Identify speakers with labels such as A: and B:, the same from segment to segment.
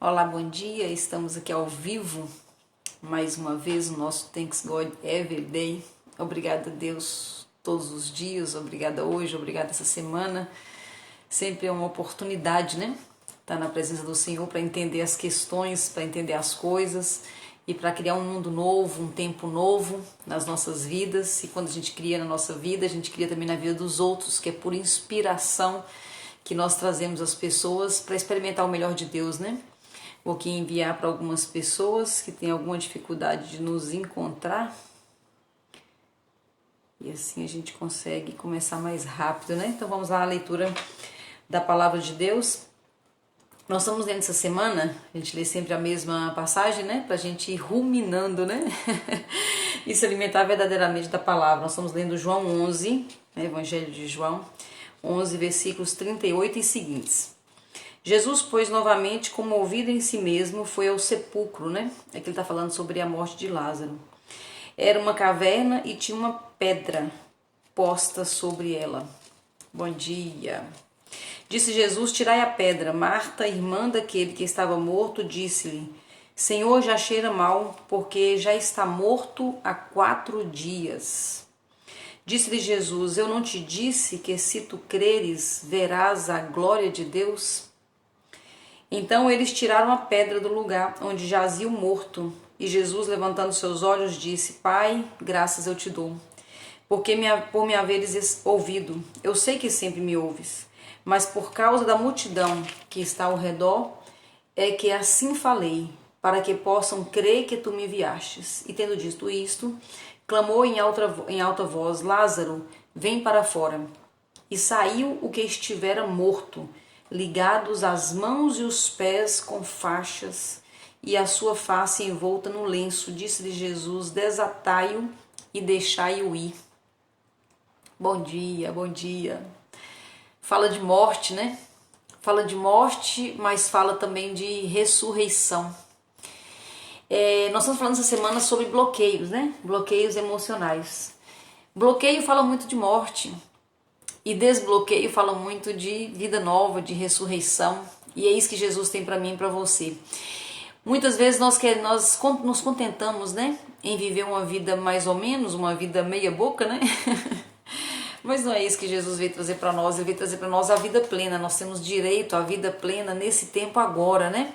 A: Olá, bom dia. Estamos aqui ao vivo mais uma vez no nosso Thanks God Every Day. Obrigada a Deus todos os dias, obrigada hoje, obrigada essa semana. Sempre é uma oportunidade, né? Estar na presença do Senhor para entender as questões, para entender as coisas e para criar um mundo novo, um tempo novo nas nossas vidas. E quando a gente cria na nossa vida, a gente cria também na vida dos outros, que é por inspiração que nós trazemos as pessoas para experimentar o melhor de Deus, né? Vou aqui enviar para algumas pessoas que têm alguma dificuldade de nos encontrar. E assim a gente consegue começar mais rápido, né? Então vamos lá, a leitura da palavra de Deus. Nós estamos lendo essa semana, a gente lê sempre a mesma passagem, né? Pra gente ir ruminando, né? E se alimentar verdadeiramente da palavra. Nós estamos lendo João 11, né? Evangelho de João 11, versículos 38 e seguintes. Jesus, pois, novamente, comovido em si mesmo, foi ao sepulcro, né? Aqui ele está falando sobre a morte de Lázaro. Era uma caverna e tinha uma pedra posta sobre ela. Bom dia. Disse Jesus, tirai a pedra. Marta, irmã daquele que estava morto, disse-lhe, Senhor, já cheira mal, porque já está morto há 4 dias. Disse-lhe Jesus, eu não te disse que se tu creres, verás a glória de Deus? Então eles tiraram a pedra do lugar onde jazia o morto. E Jesus, levantando seus olhos, disse, Pai, graças eu te dou, por me haveres ouvido. Eu sei que sempre me ouves, mas por causa da multidão que está ao redor, é que assim falei, para que possam crer que tu me enviastes. E tendo dito isto, clamou em alta voz, Lázaro, vem para fora. E saiu o que estivera morto, ligados as mãos e os pés com faixas, e a sua face envolta no lenço. Disse-lhe Jesus, desatai-o e deixai-o ir. Bom dia, bom dia. Fala de morte, né? Fala de morte, mas fala também de ressurreição. Nós estamos falando essa semana sobre bloqueios, né? Bloqueios emocionais. Bloqueio fala muito de morte. E desbloqueio fala muito de vida nova, de ressurreição. E é isso que Jesus tem para mim e para você. Muitas vezes nós nos contentamos, né, em viver uma vida mais ou menos, uma vida meia boca, né? Mas não é isso que Jesus veio trazer para nós. Ele veio trazer para nós a vida plena. Nós temos direito à vida plena nesse tempo agora, né?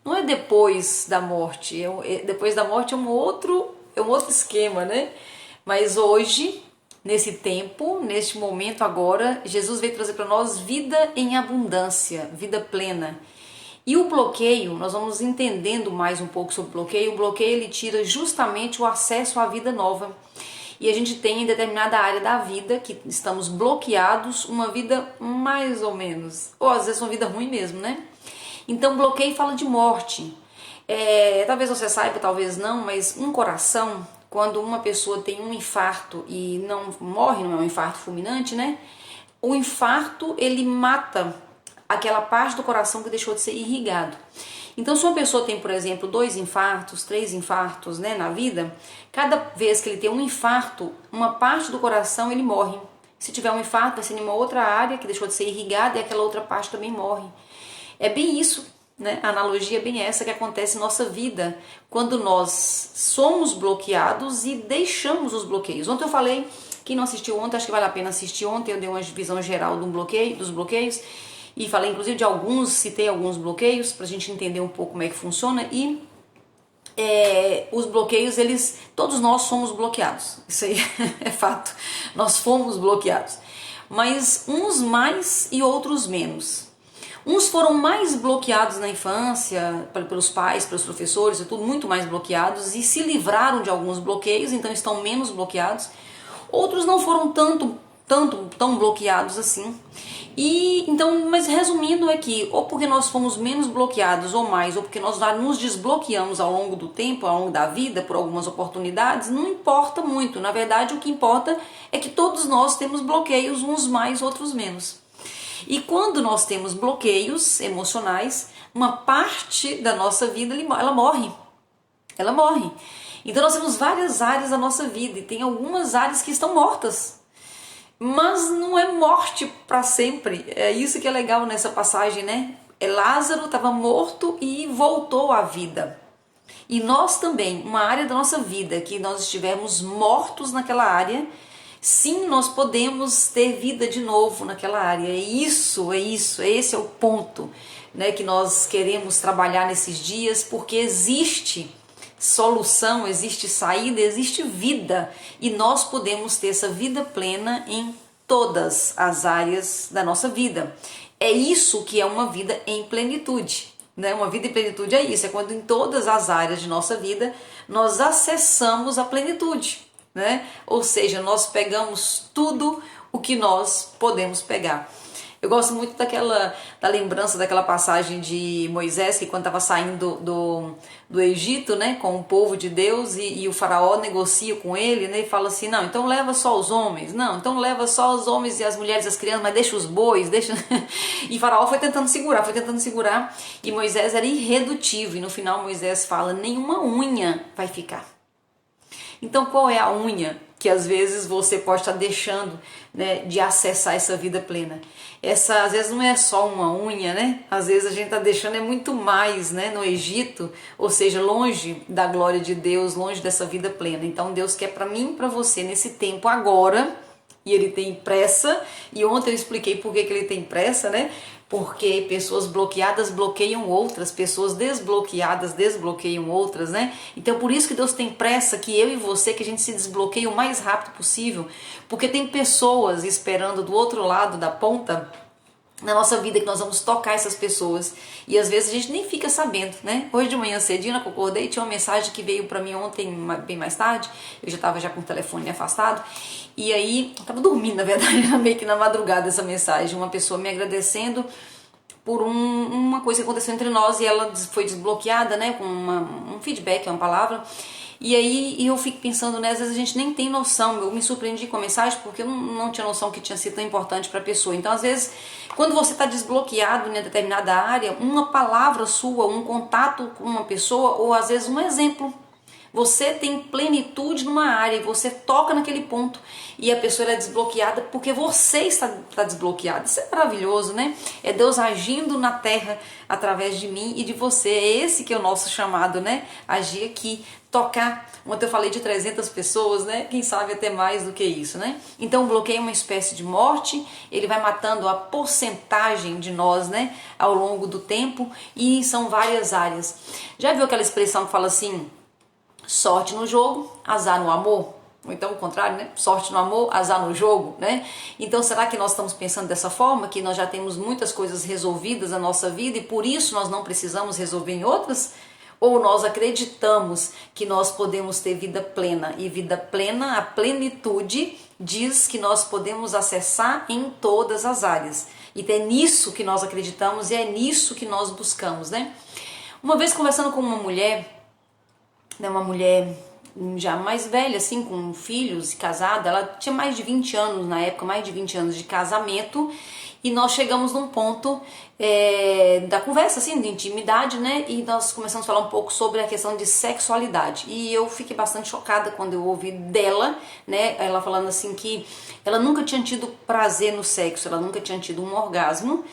A: Não é depois da morte. Depois da morte é um outro esquema, né? Mas hoje, nesse tempo, neste momento agora, Jesus veio trazer para nós vida em abundância, vida plena. E o bloqueio, nós vamos entendendo mais um pouco sobre o bloqueio. O bloqueio ele tira justamente o acesso à vida nova. E a gente tem em determinada área da vida que estamos bloqueados, uma vida mais ou menos, ou às vezes uma vida ruim mesmo, né? Então bloqueio fala de morte. Talvez você saiba, talvez não, mas um coração, quando uma pessoa tem um infarto e não morre, não é um infarto fulminante, né? O infarto, ele mata aquela parte do coração que deixou de ser irrigado. Então, se uma pessoa tem, por exemplo, 2 infartos, 3 infartos, né, na vida, cada vez que ele tem um infarto, uma parte do coração ele morre. Se tiver um infarto, vai ser em uma outra área que deixou de ser irrigada e aquela outra parte também morre. É bem isso, né? A analogia é bem essa que acontece em nossa vida, quando nós somos bloqueados e deixamos os bloqueios. Ontem eu falei, quem não assistiu ontem, acho que vale a pena assistir ontem, eu dei uma visão geral dos bloqueios, e falei inclusive de alguns, citei alguns bloqueios, pra gente entender um pouco como é que funciona, e os bloqueios, todos nós somos bloqueados, isso aí é fato, nós fomos bloqueados, mas uns mais e outros menos. Uns foram mais bloqueados na infância, pelos pais, pelos professores e tudo, muito mais bloqueados, e se livraram de alguns bloqueios, então estão menos bloqueados. Outros não foram tão bloqueados assim. E então, mas resumindo é que, ou porque nós fomos menos bloqueados ou mais, ou porque nós nos desbloqueamos ao longo do tempo, ao longo da vida, por algumas oportunidades, não importa muito. Na verdade, o que importa é que todos nós temos bloqueios, uns mais, outros menos. E quando nós temos bloqueios emocionais, uma parte da nossa vida, ela morre. Ela morre. Então nós temos várias áreas da nossa vida e tem algumas áreas que estão mortas. Mas não é morte para sempre. É isso que é legal nessa passagem, né? Lázaro estava morto e voltou à vida. E nós também, uma área da nossa vida que nós estivermos mortos naquela área, sim, nós podemos ter vida de novo naquela área. Esse é o ponto, né, que nós queremos trabalhar nesses dias, porque existe solução, existe saída, existe vida, e nós podemos ter essa vida plena em todas as áreas da nossa vida. É isso que é uma vida em plenitude, né? Uma vida em plenitude é isso, é quando em todas as áreas de nossa vida nós acessamos a plenitude, né? Ou seja, nós pegamos tudo o que nós podemos pegar. Eu gosto muito da lembrança daquela passagem de Moisés, que quando estava saindo do Egito, né, com o povo de Deus, e o faraó negocia com ele, né, e fala assim, não, então leva só os homens, não, então leva só os homens e as mulheres e as crianças, mas deixa os bois, deixa... E faraó foi tentando segurar, e Moisés era irredutível, e no final Moisés fala, nenhuma unha vai ficar. Então qual é a unha que às vezes você pode estar deixando, né, de acessar essa vida plena? Às vezes não é só uma unha, né? Às vezes a gente está deixando muito mais, né, no Egito, ou seja, longe da glória de Deus, longe dessa vida plena. Então Deus quer para mim e para você nesse tempo agora, e Ele tem pressa, e ontem eu expliquei por que Ele tem pressa, né? Porque pessoas bloqueadas bloqueiam outras, pessoas desbloqueadas desbloqueiam outras, né? Então por isso que Deus tem pressa que eu e você, que a gente se desbloqueie o mais rápido possível, porque tem pessoas esperando do outro lado da ponta na nossa vida, que nós vamos tocar essas pessoas, e às vezes a gente nem fica sabendo, né? Hoje de manhã cedinho, eu acordei, tinha uma mensagem que veio pra mim ontem, bem mais tarde, eu já tava com o telefone afastado, e aí, eu tava dormindo, na verdade, meio que na madrugada essa mensagem, uma pessoa me agradecendo por uma coisa que aconteceu entre nós, e ela foi desbloqueada, né, com um feedback, uma palavra. E aí eu fico pensando, né, às vezes a gente nem tem noção. Eu me surpreendi com a mensagem porque eu não tinha noção que tinha sido tão importante para a pessoa. Então, às vezes, quando você está desbloqueado em determinada área, uma palavra sua, um contato com uma pessoa, ou às vezes um exemplo, você tem plenitude numa área e você toca naquele ponto e a pessoa é desbloqueada porque você está desbloqueado. Isso é maravilhoso, né? É Deus agindo na terra através de mim e de você. É esse que é o nosso chamado, né? Agir aqui, tocar. Ontem eu falei de 300 pessoas, né? Quem sabe até mais do que isso, né? Então o bloqueio é uma espécie de morte, ele vai matando a porcentagem de nós, né? Ao longo do tempo, e são várias áreas. Já viu aquela expressão que fala assim, sorte no jogo, azar no amor? Ou então o contrário, né? Sorte no amor, azar no jogo, né? Então será que nós estamos pensando dessa forma, que nós já temos muitas coisas resolvidas na nossa vida e por isso nós não precisamos resolver em outras? Ou nós acreditamos que nós podemos ter vida plena, e vida plena, a plenitude, diz que nós podemos acessar em todas as áreas. E é nisso que nós acreditamos e é nisso que nós buscamos, né? Uma vez conversando com uma mulher, né, uma mulher já mais velha, assim, com filhos e casada, ela tinha mais de 20 anos na época, mais de 20 anos de casamento, e nós chegamos num ponto da conversa, assim, de intimidade, né, e nós começamos a falar um pouco sobre a questão de sexualidade, e eu fiquei bastante chocada quando eu ouvi dela, né, ela falando assim que ela nunca tinha tido prazer no sexo, ela nunca tinha tido um orgasmo.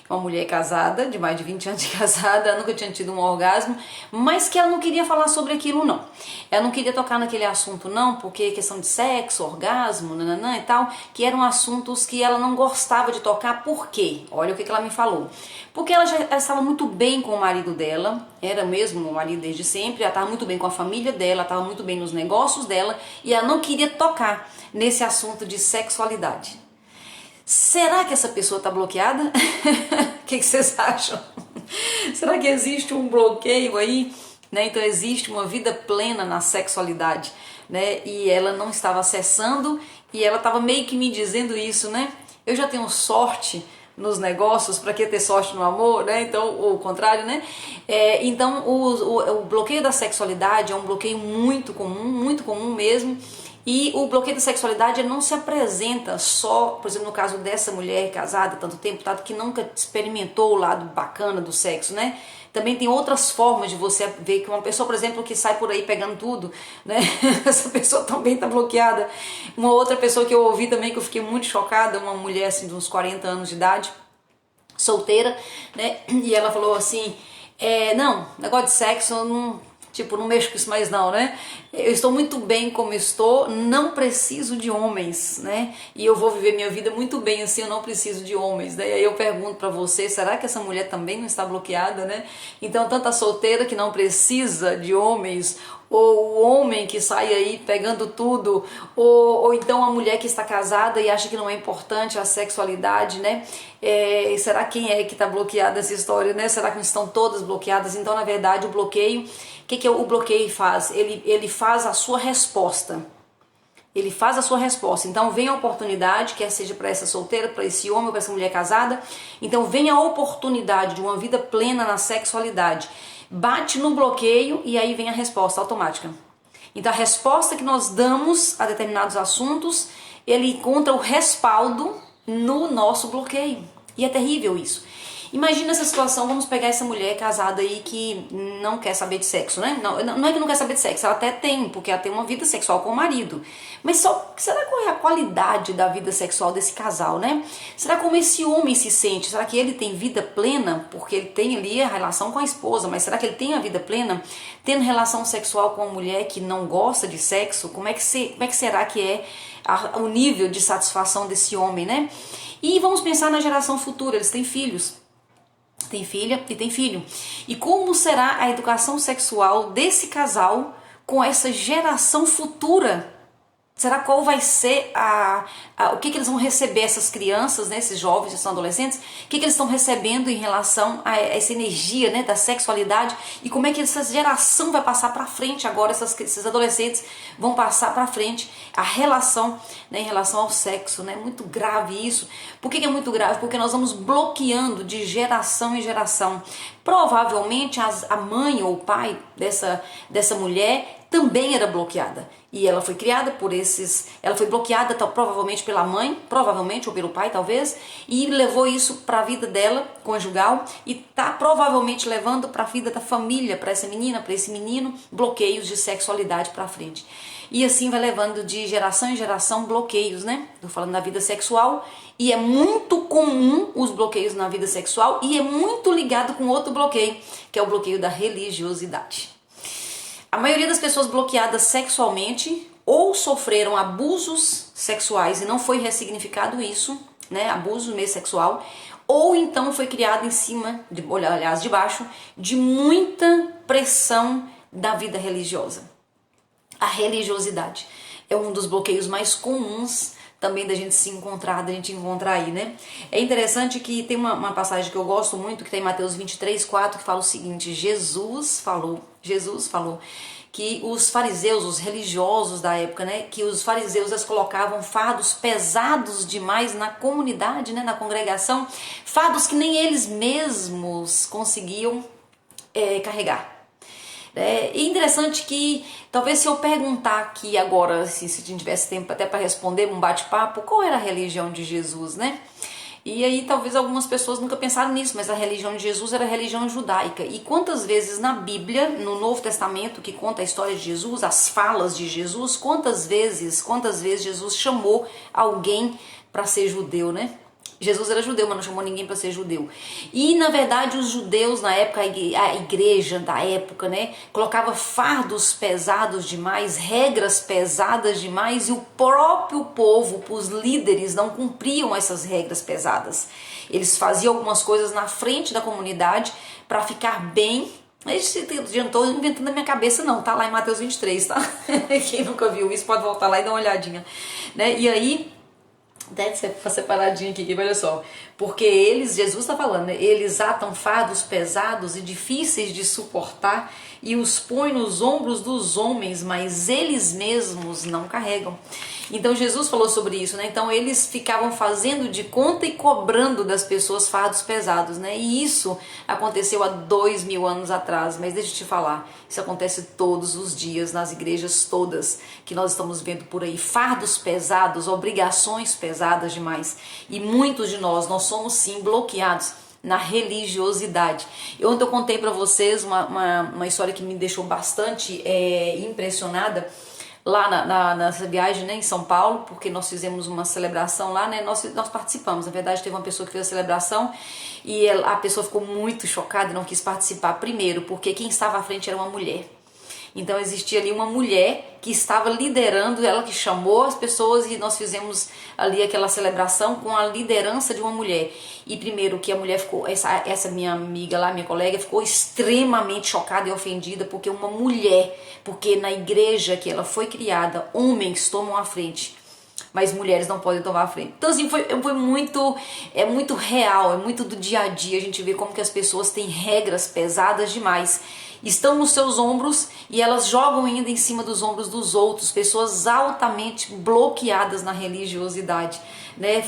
A: Uma mulher casada, de mais de 20 anos de casada, ela nunca tinha tido um orgasmo, mas que ela não queria falar sobre aquilo, não. Ela não queria tocar naquele assunto, não, porque questão de sexo, orgasmo, nananã e tal, que eram assuntos que ela não gostava de tocar. Por quê? Olha o que ela me falou. Porque ela estava muito bem com o marido dela, era mesmo o marido desde sempre, ela estava muito bem com a família dela, estava muito bem nos negócios dela, e ela não queria tocar nesse assunto de sexualidade. Será que essa pessoa está bloqueada? O que vocês acham? Será que existe um bloqueio aí? Né? Então existe uma vida plena na sexualidade, né? E ela não estava acessando, e ela estava meio que me dizendo isso, né? Eu já tenho sorte nos negócios, para que ter sorte no amor, né? Então, o contrário, né? Então o bloqueio da sexualidade é um bloqueio muito comum mesmo. E o bloqueio da sexualidade não se apresenta só, por exemplo, no caso dessa mulher casada tanto tempo, tanto que nunca experimentou o lado bacana do sexo, né? Também tem outras formas de você ver que uma pessoa, por exemplo, que sai por aí pegando tudo, né? Essa pessoa também está bloqueada. Uma outra pessoa que eu ouvi também, que eu fiquei muito chocada, uma mulher assim de uns 40 anos de idade, solteira, né? E ela falou assim, não, negócio de sexo, eu não mexo com isso mais não, né? Eu estou muito bem como estou, não preciso de homens, né? E eu vou viver minha vida muito bem assim, eu não preciso de homens, né? E aí eu pergunto pra você, será que essa mulher também não está bloqueada, né? Então, tanto a solteira que não precisa de homens, ou o homem que sai aí pegando tudo, ou então a mulher que está casada e acha que não é importante a sexualidade, né? Será quem é que está bloqueada nessa história, né? Será que não estão todas bloqueadas? Então, na verdade, o bloqueio, o que o bloqueio faz? Ele faz a sua resposta. Ele faz a sua resposta. Então vem a oportunidade, quer seja para essa solteira, para esse homem ou para essa mulher casada. Então vem a oportunidade de uma vida plena na sexualidade. Bate no bloqueio e aí vem a resposta automática. Então a resposta que nós damos a determinados assuntos, ele encontra o respaldo no nosso bloqueio. E é terrível isso. Imagina essa situação, vamos pegar essa mulher casada aí que não quer saber de sexo, né? Não é que não quer saber de sexo, ela até tem, porque ela tem uma vida sexual com o marido. Mas só, será qual é a qualidade da vida sexual desse casal, né? Será como esse homem se sente? Será que ele tem vida plena? Porque ele tem ali a relação com a esposa, mas será que ele tem a vida plena? Tendo relação sexual com uma mulher que não gosta de sexo, como é que será que é o nível de satisfação desse homem, né? E vamos pensar na geração futura, eles têm filhos. Tem filha e tem filho. E como será a educação sexual desse casal com essa geração futura? Será qual vai ser o que eles vão receber, essas crianças, né, esses jovens, esses adolescentes, o que eles estão recebendo em relação a essa energia, né, da sexualidade e como é que essa geração vai passar para frente agora, esses adolescentes vão passar para frente a relação, né, em relação ao sexo, né, muito grave isso. Por que é muito grave? Porque nós vamos bloqueando de geração em geração. Provavelmente a mãe ou o pai dessa mulher também era bloqueada. E ela foi criada ela foi bloqueada provavelmente pela mãe, provavelmente, ou pelo pai talvez, e levou isso para a vida dela, conjugal, e tá provavelmente levando para a vida da família, para essa menina, para esse menino, bloqueios de sexualidade para frente. E assim vai levando de geração em geração bloqueios, né? Tô falando da vida sexual, e é muito comum os bloqueios na vida sexual, e é muito ligado com outro bloqueio, que é o bloqueio da religiosidade. A maioria das pessoas bloqueadas sexualmente ou sofreram abusos sexuais e não foi ressignificado isso, né, abuso mesmo sexual, ou então foi criado em cima, debaixo de muita pressão da vida religiosa. A religiosidade é um dos bloqueios mais comuns também da gente se encontrar, aí, né? É interessante que tem uma passagem que eu gosto muito, que tem em Mateus 23:4, que fala o seguinte: Jesus falou que os fariseus, os religiosos da época, né, que os fariseus eles colocavam fardos pesados demais na comunidade, né, na congregação, fardos que nem eles mesmos conseguiam carregar. É interessante que talvez se eu perguntar aqui agora, se a gente tivesse tempo até para responder um bate-papo, qual era a religião de Jesus, né? E aí talvez algumas pessoas nunca pensaram nisso, mas a religião de Jesus era a religião judaica. E quantas vezes na Bíblia, no Novo Testamento, que conta a história de Jesus, as falas de Jesus, quantas vezes Jesus chamou alguém para ser judeu, né? Jesus era judeu, mas não chamou ninguém para ser judeu. E, na verdade, os judeus, na época, a igreja da época, né, colocava fardos pesados demais, regras pesadas demais, e o próprio povo, os líderes, não cumpriam essas regras pesadas. Eles faziam algumas coisas na frente da comunidade para ficar bem. Eu não estou inventando na minha cabeça não, tá lá em Mateus 23, tá? Quem nunca viu isso pode voltar lá e dar uma olhadinha, né? E aí, deve ser separadinho aqui, olha só. Porque Jesus está falando, né? Eles atam fardos pesados e difíceis de suportar e os põem nos ombros dos homens, mas eles mesmos não carregam. Então Jesus falou sobre isso, né? Então eles ficavam fazendo de conta e cobrando das pessoas fardos pesados, né? E isso aconteceu há 2000 anos atrás, mas deixa eu te falar, isso acontece todos os dias nas igrejas todas que nós estamos vendo por aí, fardos pesados, obrigações pesadas demais, e muitos de nós somos sim bloqueados na religiosidade. Ontem eu contei para vocês uma história que me deixou bastante impressionada. lá nessa viagem, né, em São Paulo, porque nós fizemos uma celebração lá, né, nós participamos. Na verdade, teve uma pessoa que fez a celebração e a pessoa ficou muito chocada e não quis participar. Primeiro, porque quem estava à frente era uma mulher. Então existia ali uma mulher que estava liderando, ela que chamou as pessoas, e nós fizemos ali aquela celebração com a liderança de uma mulher. E primeiro que a mulher ficou, essa minha amiga lá, minha colega, ficou extremamente chocada e ofendida, porque uma mulher, porque na igreja que ela foi criada, homens tomam a frente, mas mulheres não podem tomar a frente. Então assim, foi muito, é muito real, é muito do dia a dia. A gente vê como que as pessoas têm regras pesadas demais, estão nos seus ombros e elas jogam ainda em cima dos ombros dos outros. Pessoas altamente bloqueadas na religiosidade, né?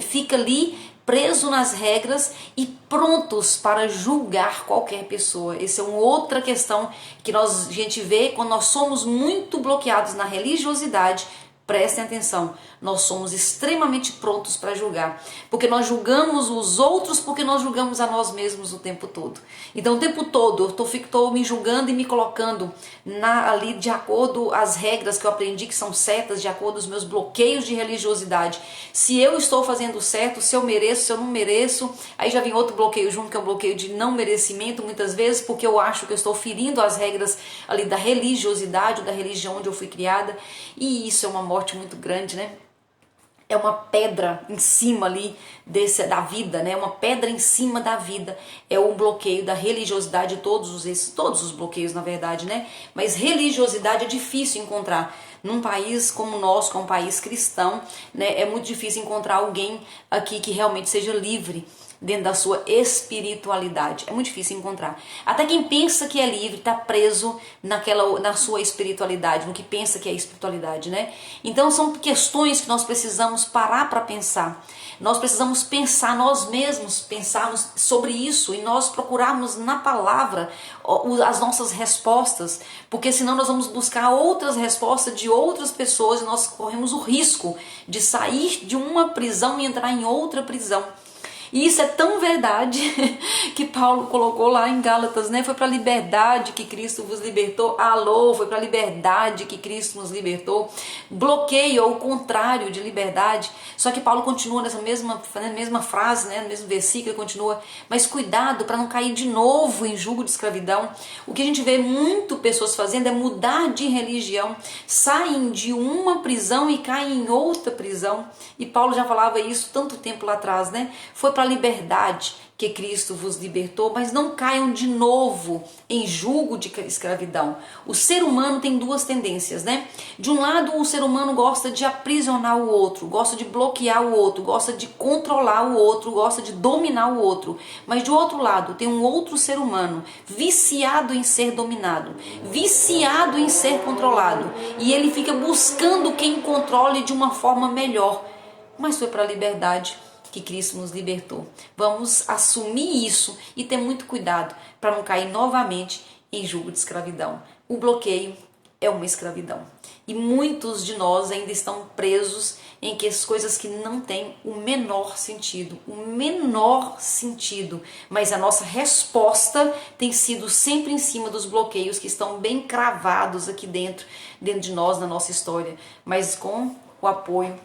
A: Fica ali preso nas regras e prontos para julgar qualquer pessoa. Essa é uma outra questão que a gente vê quando nós somos muito bloqueados na religiosidade. Prestem atenção, nós somos extremamente prontos para julgar, porque nós julgamos os outros, porque nós julgamos a nós mesmos o tempo todo. Então o tempo todo eu estou me julgando e me colocando ali de acordo às regras que eu aprendi que são certas, de acordo aos meus bloqueios de religiosidade. Se eu estou fazendo certo, se eu mereço, se eu não mereço, aí já vem outro bloqueio junto, que é o bloqueio de não merecimento, muitas vezes porque eu acho que eu estou ferindo as regras ali da religiosidade, da religião onde eu fui criada, e isso é uma morte muito grande, né? É uma pedra em cima ali da vida, né? Uma pedra em cima da vida. É o bloqueio da religiosidade, todos os bloqueios, na verdade, né? Mas religiosidade é difícil encontrar. Num país como o nosso, que é um país cristão, né? É muito difícil encontrar alguém aqui que realmente seja livre dentro da sua espiritualidade. É muito difícil encontrar. Até quem pensa que é livre está preso na sua espiritualidade, no que pensa que é espiritualidade, né? Então são questões que nós precisamos parar para pensar. Nós precisamos pensar nós mesmos, pensarmos sobre isso e nós procurarmos na palavra as nossas respostas, porque senão nós vamos buscar outras respostas de outras pessoas e nós corremos o risco de sair de uma prisão e entrar em outra prisão. E isso é tão verdade que Paulo colocou lá em Gálatas, né? Foi para a liberdade que Cristo vos libertou. Alô, foi para a liberdade que Cristo nos libertou. Bloqueio é o contrário de liberdade. Só que Paulo continua nessa mesma frase, né? No mesmo versículo, ele continua. Mas cuidado para não cair de novo em jugo de escravidão. O que a gente vê muito pessoas fazendo é mudar de religião. Saem de uma prisão e caem em outra prisão. E Paulo já falava isso tanto tempo lá atrás, né? Foi para a liberdade que Cristo vos libertou, mas não caiam de novo em jugo de escravidão. O ser humano tem duas tendências, né? De um lado, o ser humano gosta de aprisionar o outro, gosta de bloquear o outro, gosta de controlar o outro, gosta de dominar o outro. Mas de outro lado, tem um outro ser humano viciado em ser dominado, viciado em ser controlado, e ele fica buscando quem controle de uma forma melhor. Mas foi para a liberdade que Cristo nos libertou. Vamos assumir isso e ter muito cuidado para não cair novamente em jugo de escravidão. O bloqueio é uma escravidão. E muitos de nós ainda estão presos em que as coisas que não têm o menor sentido, mas a nossa resposta tem sido sempre em cima dos bloqueios que estão bem cravados aqui dentro de nós, na nossa história, mas com o apoio,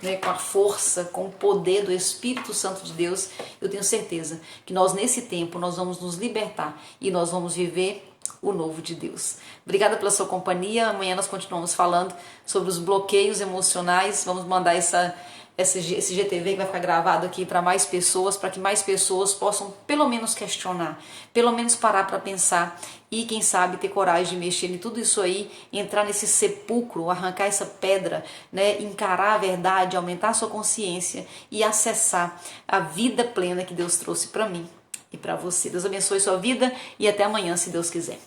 A: né, com a força, com o poder do Espírito Santo de Deus, eu tenho certeza que nós nesse tempo nós vamos nos libertar e nós vamos viver o novo de Deus. Obrigada pela sua companhia. Amanhã nós continuamos falando sobre os bloqueios emocionais. Vamos mandar esse GTV que vai ficar gravado aqui para mais pessoas, para que mais pessoas possam pelo menos questionar, pelo menos parar para pensar e quem sabe ter coragem de mexer em tudo isso aí, entrar nesse sepulcro, arrancar essa pedra, né, encarar a verdade, aumentar a sua consciência e acessar a vida plena que Deus trouxe para mim e para você. Deus abençoe sua vida e até amanhã, se Deus quiser.